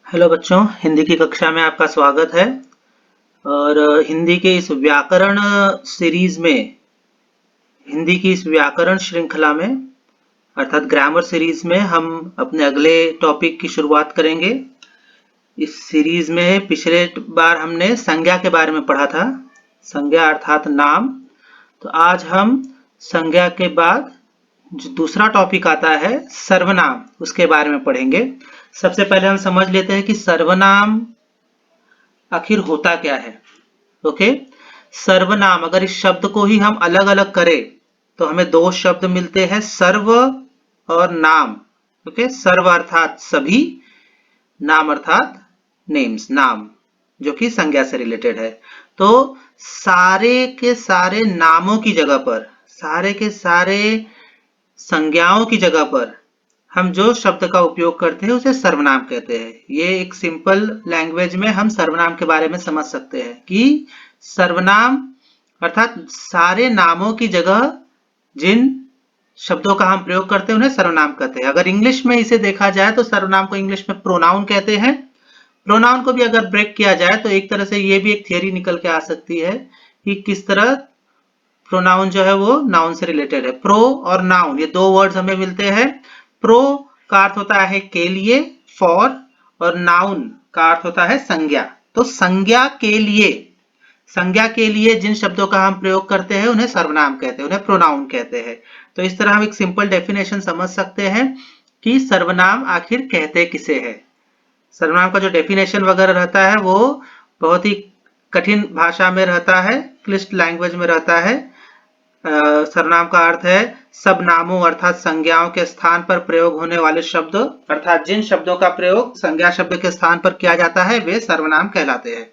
Hello बच्चों, हिंदी की कक्षा में आपका स्वागत है। और हिंदी के इस व्याकरण सीरीज में, हिंदी की इस व्याकरण श्रृंखला में अर्थात ग्रामर सीरीज में हम अपने अगले टॉपिक की शुरुआत करेंगे। इस सीरीज में पिछले बार हमने संज्ञा के बारे में पढ़ा था, संज्ञा अर्थात नाम। तो आज हम संज्ञा के बाद जो दूसरा टॉपिक आता है सर्वनाम, उसके बारे में पढ़ेंगे। सबसे पहले हम समझ लेते हैं कि सर्वनाम आखिर होता क्या है। ओके, सर्वनाम, अगर इस शब्द को ही हम अलग अलग करें तो हमें दो शब्द मिलते हैं, सर्व और नाम। ओके, सर्व अर्थात सभी, नाम अर्थात नेम्स, नाम, जो कि संज्ञा से रिलेटेड है। तो सारे के सारे नामों की जगह पर, सारे के सारे संज्ञाओं की जगह पर हम जो शब्द का उपयोग करते हैं उसे सर्वनाम कहते हैं। ये एक सिंपल लैंग्वेज में हम सर्वनाम के बारे में समझ सकते हैं कि सर्वनाम अर्थात सारे नामों की जगह जिन शब्दों का हम प्रयोग करते हैं उन्हें सर्वनाम कहते हैं। अगर इंग्लिश में इसे देखा जाए तो सर्वनाम को इंग्लिश में प्रोनाउन कहते हैं। प्रोनाउन को भी अगर ब्रेक किया जाए तो एक तरह से ये भी एक थियरी निकल के आ सकती है कि किस तरह प्रोनाउन जो है वो नाउन से रिलेटेड है। प्रो और नाउन, ये दो वर्ड्स हमें मिलते हैं। प्रो का अर्थ होता है के लिए, फॉर, और नाउन का अर्थ होता है संज्ञा। तो संज्ञा के लिए जिन शब्दों का हम प्रयोग करते हैं उन्हें सर्वनाम कहते हैं, उन्हें प्रोनाउन कहते हैं। तो इस तरह हम एक सिंपल डेफिनेशन समझ सकते हैं कि सर्वनाम आखिर कहते किसे है। सर्वनाम का जो डेफिनेशन वगैरह रहता है वो बहुत ही कठिन भाषा में रहता है, क्लिष्ट लैंग्वेज में रहता है। सर्वनाम का अर्थ है सब नामों अर्थात संज्ञाओं के स्थान पर प्रयोग होने वाले शब्द, अर्थात जिन शब्दों का प्रयोग संज्ञा शब्द के स्थान पर किया जाता है वे सर्वनाम कहलाते हैं।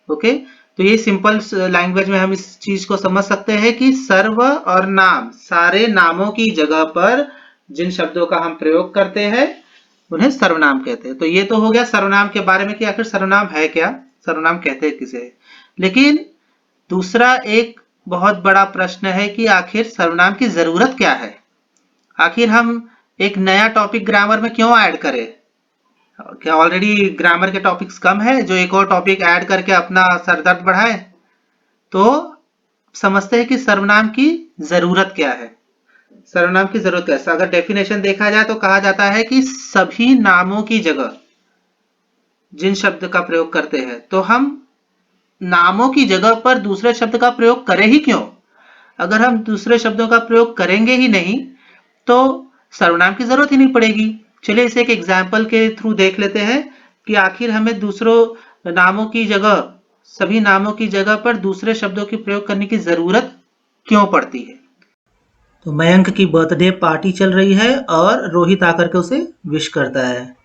ओके, तो ये सिंपल लैंग्वेज में हम इस चीज को समझ सकते हैं कि सर्व और नाम, सारे नामों की जगह पर जिन शब्दों का हम प्रयोग करते हैं उन्हें सर्वनाम कहते हैं। तो ये तो हो गया सर्वनाम के बारे में कि आखिर सर्वनाम है क्या, सर्वनाम कहते हैं किसे। लेकिन दूसरा एक बहुत बड़ा प्रश्न है कि आखिर सर्वनाम की जरूरत क्या है। आखिर हम एक नया टॉपिक ग्रामर में क्यों ऐड करें? क्या ऑलरेडी ग्रामर के टॉपिक्स कम है जो एक और टॉपिक ऐड करके अपना सरदर्द बढ़ाए? तो समझते हैं कि सर्वनाम की जरूरत क्या है। सर्वनाम की जरूरत कैसे, अगर डेफिनेशन देखा जाए तो कहा जाता है कि सभी नामों की जगह जिन शब्द का प्रयोग करते हैं, तो हम नामों की जगह पर दूसरे शब्द का प्रयोग करें ही क्यों? अगर हम दूसरे शब्दों का प्रयोग करेंगे ही नहीं तो सर्वनाम की जरूरत ही नहीं पड़ेगी। चलिए इसे एक एग्जाम्पल के थ्रू देख लेते हैं कि आखिर हमें दूसरों नामों की जगह, सभी नामों की जगह पर दूसरे शब्दों की प्रयोग करने की जरूरत क्यों पड़ती है। तो मयंक की बर्थडे पार्टी चल रही है और रोहित आकर के उसे विश करता है।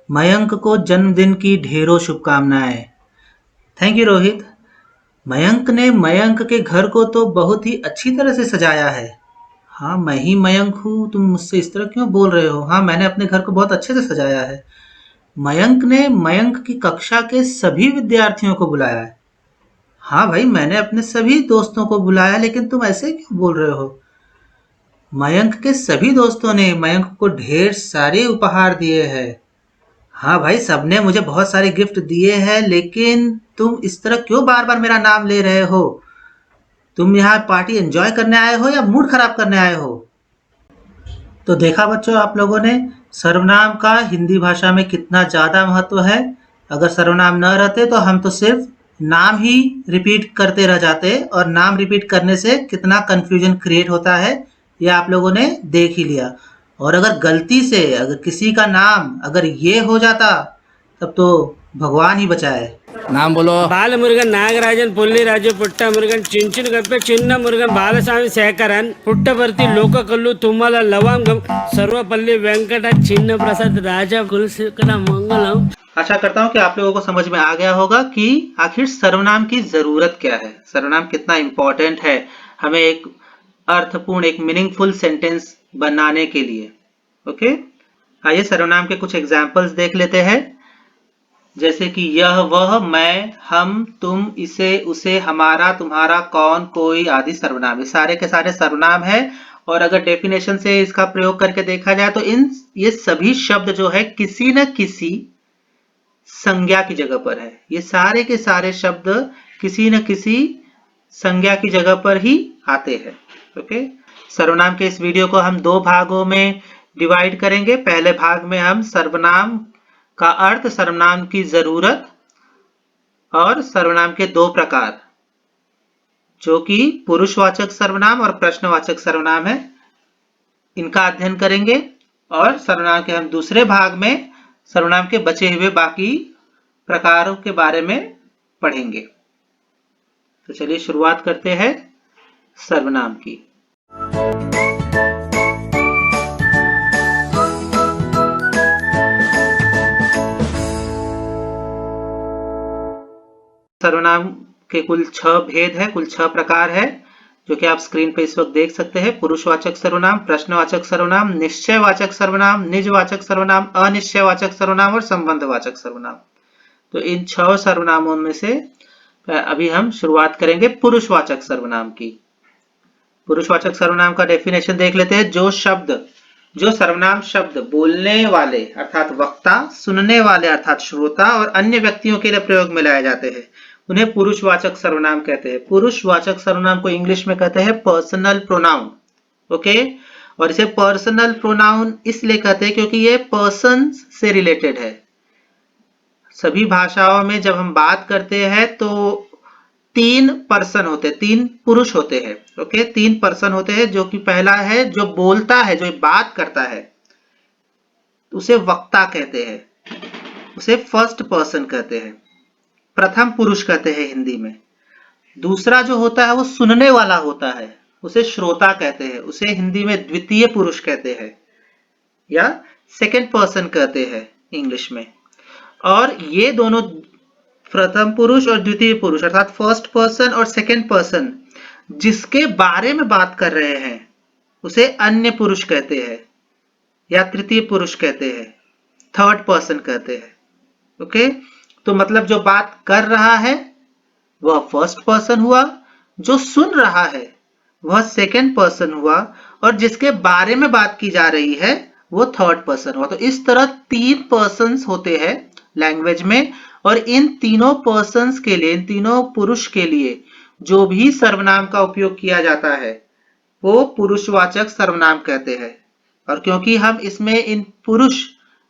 मयंक को जन्मदिन की ढेरों शुभकामनाएं। Thank you Rohit. मयंक के घर को तो बहुत ही अच्छी तरह से सजाया है। हाँ, मैं ही मयंक हूँ, तुम मुझसे इस तरह क्यों बोल रहे हो? हाँ, मैंने अपने घर को बहुत अच्छे से सजाया है। मयंक ने मयंक की कक्षा के सभी विद्यार्थियों को बुलाया है। हाँ भाई, मैंने अपने सभी दोस्तों को बुलाया, लेकिन तुम ऐसे क्यों बोल रहे हो? मयंक के सभी दोस्तों ने मयंक को ढेर सारे उपहार दिए हैं। हाँ भाई, सबने मुझे बहुत सारे गिफ्ट दिए हैं, लेकिन तुम इस तरह क्यों बार बार मेरा नाम ले रहे हो? तुम यहाँ पार्टी एंजॉय करने आए हो या मूड खराब करने आए हो? तो देखा बच्चों आप लोगों ने सर्वनाम का हिंदी भाषा में कितना ज़्यादा महत्व है। अगर सर्वनाम न रहते तो हम तो सिर्फ नाम ही रिपीट करते रह जाते, और नाम रिपीट करने से कितना कंफ्यूजन क्रिएट होता है ये आप लोगों ने देख ही लिया। और अगर गलती से अगर किसी का नाम अगर ये हो जाता तब तो भगवान ही बचाए। नाम बोलो। बालमुरुगन नागराजन पुल्लिराजु पुट्टमुरुगन चिंचुन गप्पे चिन्न मुरुगन बालस्वामी शेखरन पुट्टपर्ति लोककल्लु तुम्मल लवंगम सर्वपल्ली वेंकट चिन्न प्रसाद राजा कुलशेखर मंगलम। आशा करता हूँ कि आप लोगों को समझ में आ गया होगा कि आखिर सर्वनाम की जरूरत क्या है, सर्वनाम कितना इंपॉर्टेंट है हमें एक अर्थपूर्ण, एक मीनिंगफुल सेंटेंस बनाने के लिए। ओके, आइए सर्वनाम के कुछ एग्जाम्पल्स देख लेते हैं। जैसे कि यह, वह, मैं, हम, तुम, इसे, उसे, हमारा, तुम्हारा, कौन, कोई आदि सर्वनाम, ये सारे के सारे सर्वनाम है। और अगर डेफिनेशन से इसका प्रयोग करके देखा जाए तो ये सभी शब्द जो है किसी न किसी संज्ञा की जगह पर है। ये सारे के सारे शब्द किसी न किसी संज्ञा की जगह पर ही आते हैं। ओके, सर्वनाम के इस वीडियो को हम दो भागों में डिवाइड करेंगे। पहले भाग में हम सर्वनाम का अर्थ, सर्वनाम की जरूरत और सर्वनाम के दो प्रकार, जो कि पुरुषवाचक सर्वनाम और प्रश्नवाचक सर्वनाम है, इनका अध्ययन करेंगे। और सर्वनाम के हम दूसरे भाग में सर्वनाम के बचे हुए बाकी प्रकारों के बारे में पढ़ेंगे। तो चलिए शुरुआत करते हैं सर्वनाम की। सर्वनाम के कुल 6 भेद है, कुल 6 प्रकार है, जो कि आप स्क्रीन पे इस वक्त देख सकते हैं। पुरुषवाचक सर्वनाम, प्रश्नवाचक सर्वनाम, निश्चयवाचक सर्वनाम, निजवाचक सर्वनाम, अनिश्चयवाचक सर्वनाम और संबंधवाचक सर्वनाम। तो इन 6 सर्वनामों में से अभी हम शुरुआत करेंगे पुरुषवाचक सर्वनाम की। पुरुषवाचक सर्वनाम का डेफिनेशन देख लेते हैं। जो सर्वनाम शब्द बोलने वाले अर्थात वक्ता, सुनने वाले अर्थात श्रोता और अन्य व्यक्तियों के लिए प्रयोग में लाए जाते हैं, उन्हें पुरुषवाचक सर्वनाम कहते हैं। पुरुषवाचक सर्वनाम को इंग्लिश में कहते हैं पर्सनल प्रोनाउन। ओके, और इसे पर्सनल प्रोनाउन इसलिए कहते हैं क्योंकि ये पर्सन से रिलेटेड है। सभी भाषाओं में जब हम बात करते हैं तो 3 पर्सन होते हैं, 3 पुरुष होते हैं। ओके, 3 पर्सन होते हैं, जो कि पहला है जो बोलता है, जो बात करता है, उसे वक्ता कहते हैं, उसे फर्स्ट पर्सन कहते हैं, प्रथम पुरुष कहते हैं हिंदी में। दूसरा जो होता है वो सुनने वाला होता है, उसे श्रोता कहते हैं, उसे हिंदी में द्वितीय पुरुष कहते हैं या सेकंड पर्सन कहते हैं इंग्लिश में। और ये दोनों प्रथम पुरुष और द्वितीय पुरुष अर्थात फर्स्ट पर्सन और सेकंड पर्सन जिसके बारे में बात कर रहे हैं उसे अन्य पुरुष कहते हैं या तृतीय पुरुष कहते हैं, थर्ड पर्सन कहते हैं। ओके, तो मतलब जो बात कर रहा है वह फर्स्ट पर्सन हुआ, जो सुन रहा है वह सेकंड पर्सन हुआ और जिसके बारे में बात की जा रही है वो थर्ड पर्सन हुआ। तो इस तरह 3 पर्सन्स होते हैं लैंग्वेज में, और इन तीनों पर्सन्स के लिए, इन तीनों पुरुष के लिए जो भी सर्वनाम का उपयोग किया जाता है वो पुरुषवाचक सर्वनाम कहते हैं। और क्योंकि हम इसमें इन पुरुष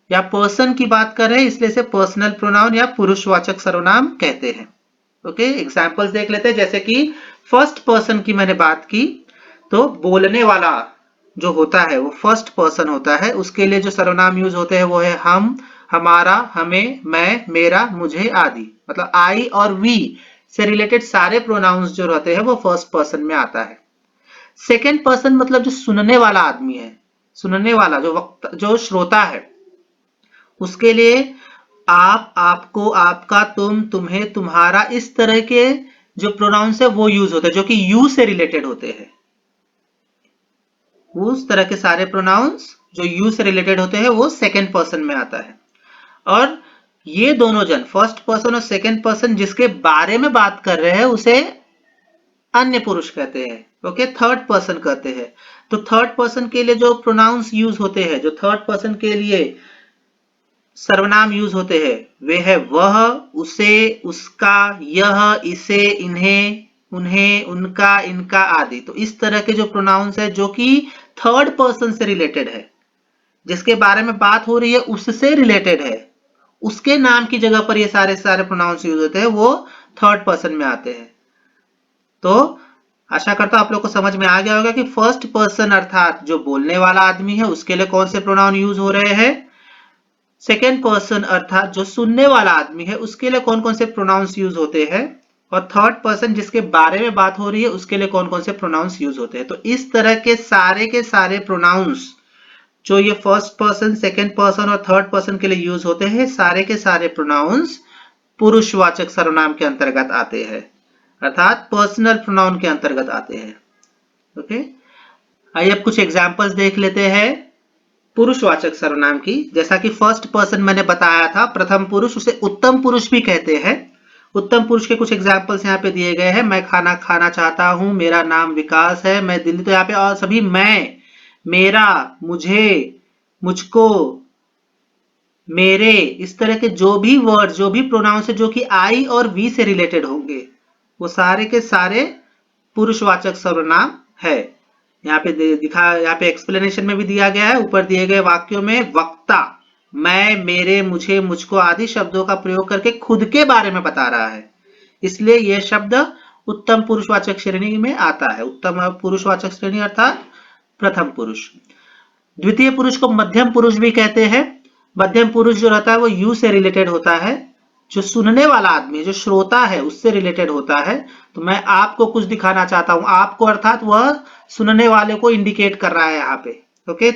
या पर्सन की बात कर रहे हैं इसलिए इसे पर्सनल प्रोनाउन या पुरुषवाचक सर्वनाम कहते हैं। ओके, एग्जांपल्स देख लेते हैं। जैसे कि फर्स्ट पर्सन की मैंने बात की, तो बोलने वाला जो होता है वो फर्स्ट पर्सन होता है, उसके लिए जो सर्वनाम यूज होते हैं वो है हम, हमारा, हमें, मैं, मेरा, मुझे आदि। मतलब आई और वी से रिलेटेड सारे प्रोनाउंस जो रहते हैं वो फर्स्ट पर्सन में आता है। सेकेंड पर्सन मतलब जो सुनने वाला आदमी है, सुनने वाला जो वक्ता, जो श्रोता है, उसके लिए आप, आपको, आपका, तुम, तुम्हें, तुम्हारा, इस तरह के जो प्रोनाउंस है वो यूज होते हैं, जो कि यू से रिलेटेड होते हैं। उस तरह के सारे प्रोनाउंस जो यू से रिलेटेड होते हैं वो सेकेंड पर्सन में आता है। और ये दोनों जन, फर्स्ट पर्सन और सेकेंड पर्सन, जिसके बारे में बात कर रहे हैं उसे अन्य पुरुष कहते हैं। ओके, थर्ड पर्सन कहते हैं। तो थर्ड पर्सन के लिए जो प्रोनाउंस यूज होते हैं, जो थर्ड पर्सन के लिए सर्वनाम यूज होते हैं, वे है वह, उसे, उसका, यह, इसे, इन्हें, उन्हें, उनका, इनका आदि। तो इस तरह के जो प्रोनाउंस है जो कि थर्ड पर्सन से रिलेटेड है, जिसके बारे में बात हो रही है उससे रिलेटेड है, उसके नाम की जगह पर ये सारे सारे प्रोनाउंस यूज होते हैं, वो थर्ड पर्सन में आते हैं। तो आशा करता हूं आप लोग को समझ में आ गया होगा कि फर्स्ट पर्सन अर्थात जो बोलने वाला आदमी है उसके लिए कौन से प्रोनाउन यूज हो रहे हैं, सेकेंड पर्सन अर्थात जो सुनने वाला आदमी है उसके लिए कौन कौन से प्रोनाउंस यूज होते हैं, और थर्ड पर्सन जिसके बारे में बात हो रही है उसके लिए कौन कौन से प्रोनाउंस यूज होते हैं। तो इस तरह के सारे प्रोनाउंस जो ये फर्स्ट पर्सन, सेकेंड पर्सन और थर्ड पर्सन के लिए यूज होते हैं, सारे के सारे प्रोनाउंस पुरुषवाचक सर्वनाम के अंतर्गत आते हैं, अर्थात पर्सनल प्रोनाउन के अंतर्गत आते हैं। ओके, आइए अब कुछ एग्जांपल्स देख लेते हैं पुरुषवाचक सर्वनाम की। जैसा कि फर्स्ट पर्सन मैंने बताया था, प्रथम पुरुष, उसे उत्तम पुरुष भी कहते हैं। उत्तम पुरुष के कुछ एग्जांपल्स यहाँ पे दिए गए हैं। मैं खाना खाना चाहता हूं, मेरा नाम विकास है, मैं दिल्ली। तो यहाँ पे और सभी मैं, मेरा, मुझे, मुझको, मेरे, इस तरह के जो भी वर्ड, जो भी प्रोनाउंस है जो कि आई और वी से रिलेटेड होंगे, वो सारे के सारे पुरुषवाचक सर्वनाम है। यहाँ पे दिखा, यहाँ पे एक्सप्लेनेशन में भी दिया गया है। ऊपर दिए गए वाक्यों में वक्ता मैं, मेरे, मुझे, मुझको आदि शब्दों का प्रयोग करके खुद के बारे में बता रहा है, इसलिए यह शब्द उत्तम पुरुषवाचक श्रेणी में आता है। उत्तम पुरुषवाचक श्रेणी अर्थात प्रथम पुरुष। द्वितीय पुरुष को मध्यम पुरुष भी कहते हैं। मध्यम पुरुष जो रहता है वो यू से रिलेटेड होता है, जो सुनने वाला आदमी, जो श्रोता है, उससे रिलेटेड होता है। तो मैं आपको कुछ दिखाना चाहता हूं, आपको अर्थात वह सुनने वाले को इंडिकेट कर रहा है यहाँ पे। ओके,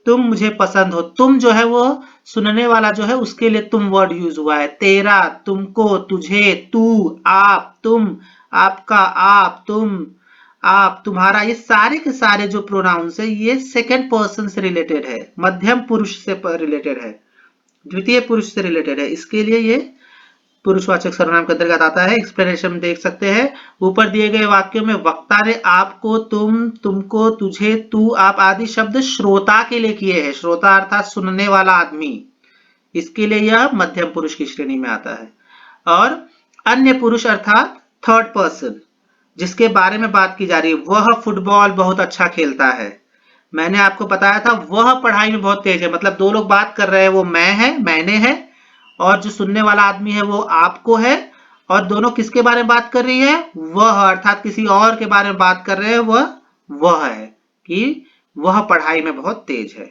तुम मुझे पसंद हो, तुम जो है वो सुनने वाला जो है उसके लिए तुम वर्ड यूज हुआ है। तेरा, तुमको, तुझे, तू, आप, तुम, आपका, आप, तुम, आप, तुम्हारा, ये सारे के सारे जो प्रोनाउंस है ये सेकंड पर्सन से रिलेटेड है, मध्यम पुरुष से रिलेटेड है, द्वितीय पुरुष से रिलेटेड है, इसके लिए ये पुरुषवाचक सर्वनाम के अंतर्गत आता है। एक्सप्लेनेशन देख सकते हैं ऊपर दिए गए वाक्यों में। वक्ता ने आपको, तुम, तुमको, तुझे, तू, आप आदि शब्द श्रोता के लिए किए हैं। श्रोता अर्थात सुनने वाला आदमी, इसके लिए यह मध्यम पुरुष की श्रेणी में आता है। और अन्य पुरुष अर्थात थर्ड पर्सन, जिसके बारे में बात की जा रही है, वह फुटबॉल बहुत अच्छा खेलता है। मैंने आपको बताया था वह पढ़ाई में बहुत तेज है, मतलब दो लोग बात कर रहे हैं, वो मैं है, मैंने है, और जो सुनने वाला आदमी है वो आपको है, और दोनों किसके बारे में बात कर रही है, वह अर्थात किसी और के बारे में बात कर रहे हैं, वह है कि वह पढ़ाई में बहुत तेज है।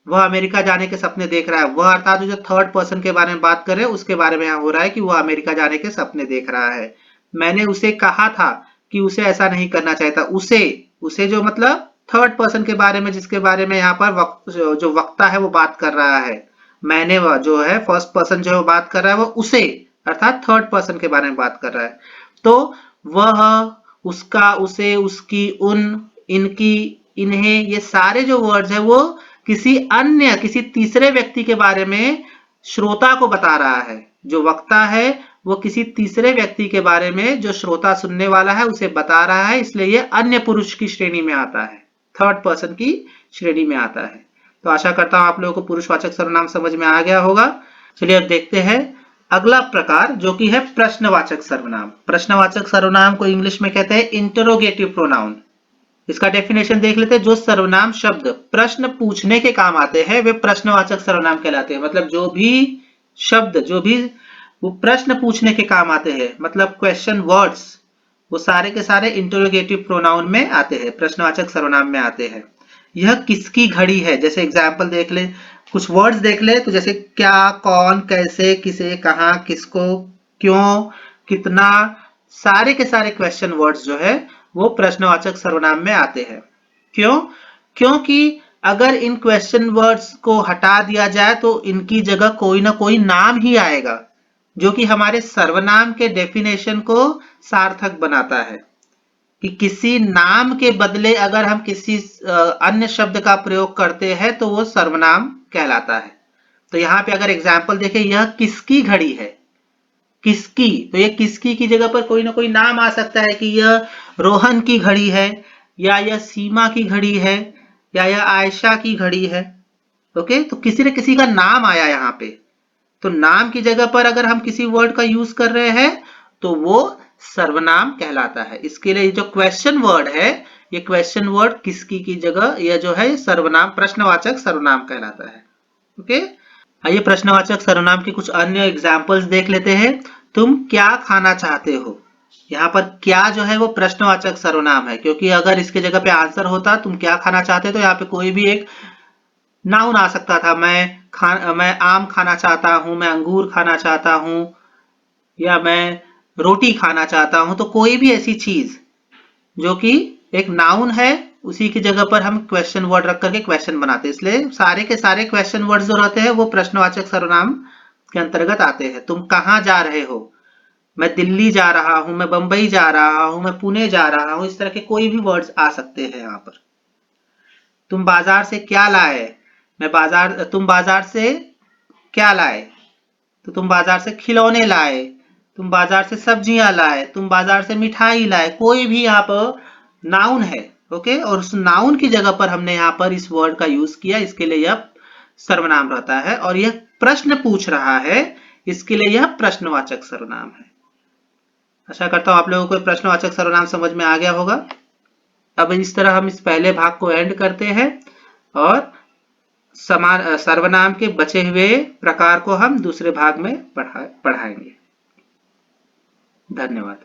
वह अमेरिका जाने के सपने देख रहा है, वह अर्थात जो थर्ड पर्सन के बारे में बात कर रहे हैं उसके बारे में यहाँ हो रहा है कि वह अमेरिका जाने के सपने देख रहा है। मैंने उसे कहा था कि उसे ऐसा नहीं करना चाहिए था। उसे जो मतलब थर्ड पर्सन के बारे में, जिसके बारे में यहाँ पर जो वक्ता है वो बात कर रहा है। मैंने वह जो है फर्स्ट पर्सन जो है वो बात कर रहा है, वो उसे अर्थात थर्ड पर्सन के बारे में बात कर रहा है। तो वह, उसका, उसे, उसकी, उन, इनकी, इन्हें, ये सारे जो वर्ड्स है वो किसी तीसरे व्यक्ति के बारे में श्रोता को बता रहा है। जो वक्ता है वो किसी तीसरे व्यक्ति के बारे में, जो श्रोता सुनने वाला है, उसे बता रहा है, इसलिए ये अन्य पुरुष की श्रेणी में आता है, थर्ड पर्सन की श्रेणी में आता है। तो आशा करता हूं आप लोगों को पुरुषवाचक सर्वनाम समझ में आ गया होगा। चलिए अब देखते हैं अगला प्रकार, जो कि है प्रश्नवाचक सर्वनाम। प्रश्नवाचक सर्वनाम को इंग्लिश में कहते हैं इंटरोगेटिव प्रोनाउन। इसका डेफिनेशन देख लेते हैं। जो सर्वनाम शब्द प्रश्न पूछने के काम आते हैं वे प्रश्नवाचक सर्वनाम कहलाते हैं। मतलब जो भी शब्द, जो भी वो प्रश्न पूछने के काम आते हैं, मतलब क्वेश्चन वर्ड्स, वो सारे के सारे इंटरोगेटिव प्रोनाउन में आते हैं, प्रश्नवाचक सर्वनाम में आते हैं। यह किसकी घड़ी है, जैसे एग्जाम्पल देख ले, कुछ वर्ड्स देख ले, तो जैसे क्या, कौन, कैसे, किसे, कहां, किसको, क्यों, कितना, सारे के सारे क्वेश्चन वर्ड्स जो है वो प्रश्नवाचक सर्वनाम में आते हैं। क्यों? क्योंकि अगर इन क्वेश्चन वर्ड्स को हटा दिया जाए तो इनकी जगह कोई ना कोई नाम ही आएगा, जो कि हमारे सर्वनाम के डेफिनेशन को सार्थक बनाता है। कि किसी नाम के बदले अगर हम किसी अन्य शब्द का प्रयोग करते हैं तो वो सर्वनाम कहलाता है। तो यहाँ पे अगर एग्जाम्पल देखें, यह किसकी घड़ी है, किसकी, तो ये किसकी की जगह पर कोई ना कोई नाम आ सकता है कि यह रोहन की घड़ी है, या यह सीमा की घड़ी है, या यह आयशा की घड़ी है। ओके, तो किसी न किसी का नाम आया यहाँ पे। तो नाम की जगह पर अगर हम किसी वर्ड का यूज कर रहे हैं तो वो सर्वनाम कहलाता है। इसके लिए जो क्वेश्चन वर्ड है, ये क्वेश्चन वर्ड किसकी की जगह यह जो है सर्वनाम, प्रश्नवाचक सर्वनाम कहलाता है। ओके, आइए प्रश्नवाचक सर्वनाम की कुछ अन्य एग्जाम्पल्स देख लेते हैं। तुम क्या खाना चाहते हो, यहाँ पर क्या जो है वो प्रश्नवाचक सर्वनाम है, क्योंकि अगर इसके जगह पे आंसर होता तुम क्या खाना चाहते, तो यहाँ पे कोई भी एक नाउन आ सकता था। मैं आम खाना चाहता हूं, मैं अंगूर खाना चाहता हूं, या मैं रोटी खाना चाहता हूं। तो कोई भी ऐसी चीज जो कि एक नाउन है, उसी की जगह पर हम क्वेश्चन वर्ड रख करके क्वेश्चन बनाते हैं। इसलिए सारे के सारे क्वेश्चन वर्ड जो रहते हैं वो प्रश्नवाचक सर्वनाम के अंतर्गत आते हैं। तुम कहाँ जा रहे हो, मैं दिल्ली जा रहा हूं, मैं बंबई जा रहा हूं, मैं पुणे जा रहा हूं, इस तरह के कोई भी वर्ड्स आ सकते हैं यहाँ पर। तुम बाजार से क्या लाए, तुम बाजार से क्या लाए, तो तुम बाजार से खिलौने लाए, तुम बाजार से सब्जियां लाए, तुम बाजार से मिठाई लाए। कोई भी यहाँ पर नाउन है। ओके, और उस नाउन की जगह पर हमने यहाँ पर इस वर्ड का यूज किया, इसके लिए यह सर्वनाम रहता है और यह प्रश्न पूछ रहा है, इसके लिए यह प्रश्नवाचक सर्वनाम है। आशा करता हूं आप लोगों को प्रश्नवाचक सर्वनाम समझ में आ गया होगा। अब इस तरह हम इस पहले भाग को एंड करते हैं और समान सर्वनाम के बचे हुए प्रकार को हम दूसरे भाग में पढ़ाएंगे। धन्यवाद।